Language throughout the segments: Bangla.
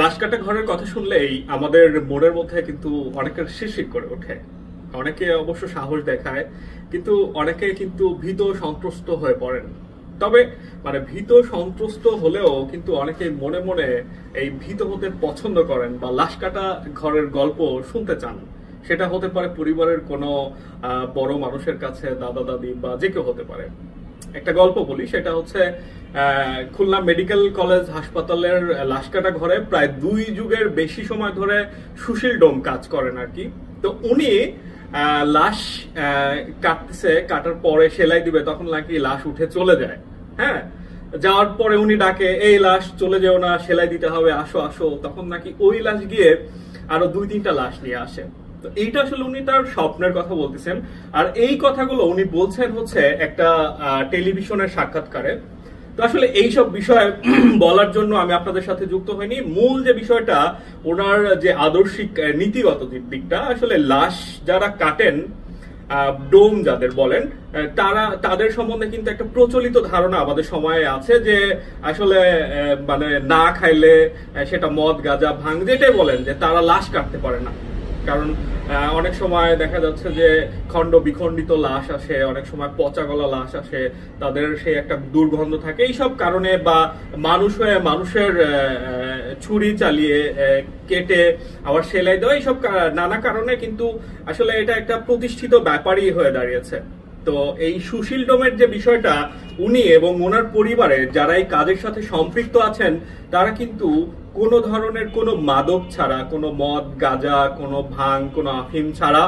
লাশ কাটা ঘরের কথা শুনলেই আমাদের মনের মধ্যে কিন্তু অনেকের শিরশির করে ওঠে। অনেকে অবশ্য সাহস দেখায়, কিন্তু অনেকে কিন্তু ভীত সন্ত্রস্ত হয়ে পড়েন। তবে ভীত সন্ত্রস্ত হলেও কিন্তু অনেকে মনে মনে এই ভীত হতে পছন্দ করেন বা লাশ কাটা ঘরের গল্প শুনতে চান। সেটা হতে পারে পরিবারের কোনো বড় মানুষের কাছে, দাদা দাদি বা যে কেউ হতে পারে। একটা গল্প বলি, সেটা হচ্ছে খুলনা মেডিকেল কলেজ হাসপাতালের লাশ কাটা ঘরে প্রায় 2 যুগের বেশি সময় ধরে সুশীল ডোম কাজ করেন আর কি। তো উনি লাশ কাটতেছে, কাটার পরে সেলাই দিবে, তখন নাকি লাশ উঠে চলে যায়। হ্যাঁ, যাওয়ার পরে উনি ডাকে, এই লাশ চলে যেও না, সেলাই দিতে হবে, আসো আসো। তখন নাকি ওই লাশ গিয়ে আরো 2-3টা লাশ নিয়ে আসে। তো এইটা আসলে উনি তার স্বপ্নের কথা বলতেছেন, আর এই কথাগুলো উনি বলছেন হচ্ছে একটা টেলিভিশনের সাক্ষাৎকারে। তো আসলে এইসব বিষয় বলার জন্য আমি আপনাদের সাথে যুক্ত হইনি। মূল যে বিষয়টা, ওনার যে আদর্শিক নীতিগত দিকটা, আসলে লাশ যারা কাটেন, ডোম যাদের বলেন, তাদের সম্বন্ধে কিন্তু একটা প্রচলিত ধারণা আমাদের সময়ে আছে যে আসলে না খাইলে, সেটা মদ গাঁজা ভাঙ যেটাই বলেন, যে তারা লাশ কাটতে পারে না। কারণ অনেক সময় দেখা যাচ্ছে যে খণ্ড বিখণ্ডিত লাশ আসে, অনেক সময় পচা গলা লাশ আসে, তাদের সেই একটা দুর্গন্ধ থাকে। এইসব কারণে বা মানুষ হয়ে মানুষের ছুরি চালিয়ে কেটে আবার সেলাই দেওয়া, এইসব নানা কারণে কিন্তু আসলে এটা একটা প্রতিষ্ঠিত ব্যাপারই হয়ে দাঁড়িয়েছে। তো এই সুশীল ডোমের যে বিষয়টা, উনি এবং ওনার পরিবারের যারা এই কাজের সাথে সম্পৃক্ত আছেন, তারা কিন্তু কোনো ধরনের কোনো মাদক ছাড়া, কোনো মদ গাঁজা, কোনো ভাং, কোনো আফিম ছাড়া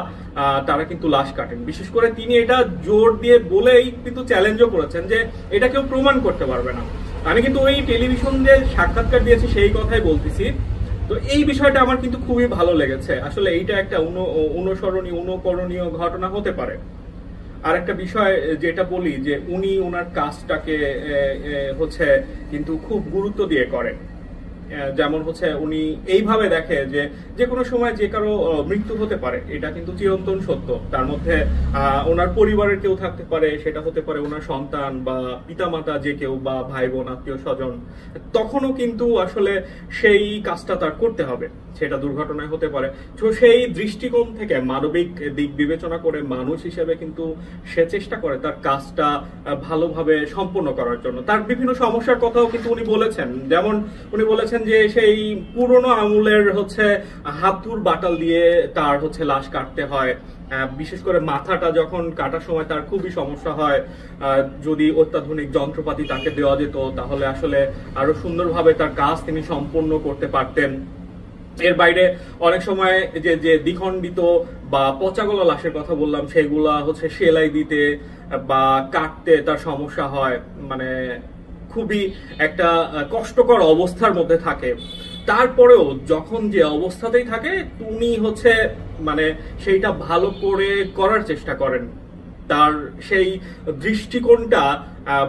তারা কিন্তু লাশ কাটেন। বিশেষ করে তিনি এটা জোর দিয়ে বলেই কিন্তু চ্যালেঞ্জও করেছেন যে এটা কেউ প্রমাণ করতে পারবে না। আমি কিন্তু ওই টেলিভিশন যে সাক্ষাৎকার দিয়েছি সেই কথাই বলতেছি। তো এই বিষয়টা আমার কিন্তু খুবই ভালো লেগেছে। আসলে এইটা একটা অনুকরণীয় ঘটনা হতে পারে। আর একটা বিষয় যেটা বলি, যে উনি ওনার কাজটাকে হচ্ছে কিন্তু খুব গুরুত্ব দিয়ে করেন। যেমন হচ্ছে উনি এইভাবে দেখে যে কোনো সময় যে কারো মৃত্যু হতে পারে, এটা কিন্তু চিরন্তন সত্য। তার মধ্যে ওনার পরিবারের কেউ থাকতে পারে, সেটা হতে পারে ওনার সন্তান বা পিতামাতা, যে কেউ, বা ভাই বোন, আত্মীয় স্বজন। তখনও কিন্তু আসলে সেই কাজটা তার করতে হবে, সেটা দুর্ঘটনায় হতে পারে। তো সেই দৃষ্টিকোণ থেকে, মানবিক দিক বিবেচনা করে, মানুষ হিসেবে কিন্তু সে চেষ্টা করে তার কাজটা ভালোভাবে সম্পন্ন করার জন্য। তার বিভিন্ন সমস্যার কথাও কিন্তু উনি বলেছেন। যেমন উনি বলেছেন যে সেই পুরনো আমলের হচ্ছে হাতুর বাটাল দিয়ে তার হচ্ছে লাশ কাটতে হয়। বিশেষ করে মাথাটা যখন কাটার সময় তার খুবই সমস্যা হয়। যদি অত্যাধুনিক যন্ত্রপাতি তাকে দেওয়া যেত, তাহলে আসলে আরো সুন্দরভাবে তার কাজ তিনি সম্পন্ন করতে পারতেন। এর বাইরে অনেক সময় যে দ্বিখণ্ডিত বা পচাগলা লাশের কথা বললাম, সেগুলা হচ্ছে সেলাই দিতে বা কাটতে তার সমস্যা হয়, খুবই একটা কষ্টকর অবস্থার মধ্যে থাকে। তারপরেও যখন যে অবস্থাতেই থাকে, উনি হচ্ছে সেইটা ভালো করে করার চেষ্টা করেন। তার সেই দৃষ্টিকোণটা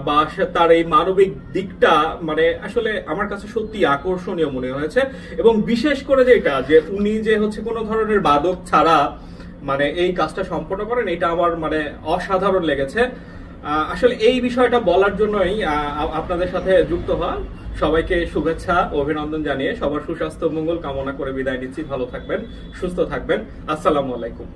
বা তার এই মানবিক দিকটা আসলে আমার কাছে সত্যি আকর্ষণীয় মনে হয়েছে। এবং বিশেষ করে যেটা, যে উনি যে হচ্ছে কোনো ধরনের বাদক ছাড়া এই কাজটা সম্পন্ন করেন, এটা আমার অসাধারণ লেগেছে। আসলে এই বিষয়টা বলার জন্যই আপনাদের সাথে যুক্ত হওয়া। সবাইকে শুভেচ্ছা, অভিনন্দন জানিয়ে সবার সুস্বাস্থ্য মঙ্গল কামনা করে বিদায় নিচ্ছি। ভালো থাকবেন, সুস্থ থাকবেন। আসসালামু আলাইকুম।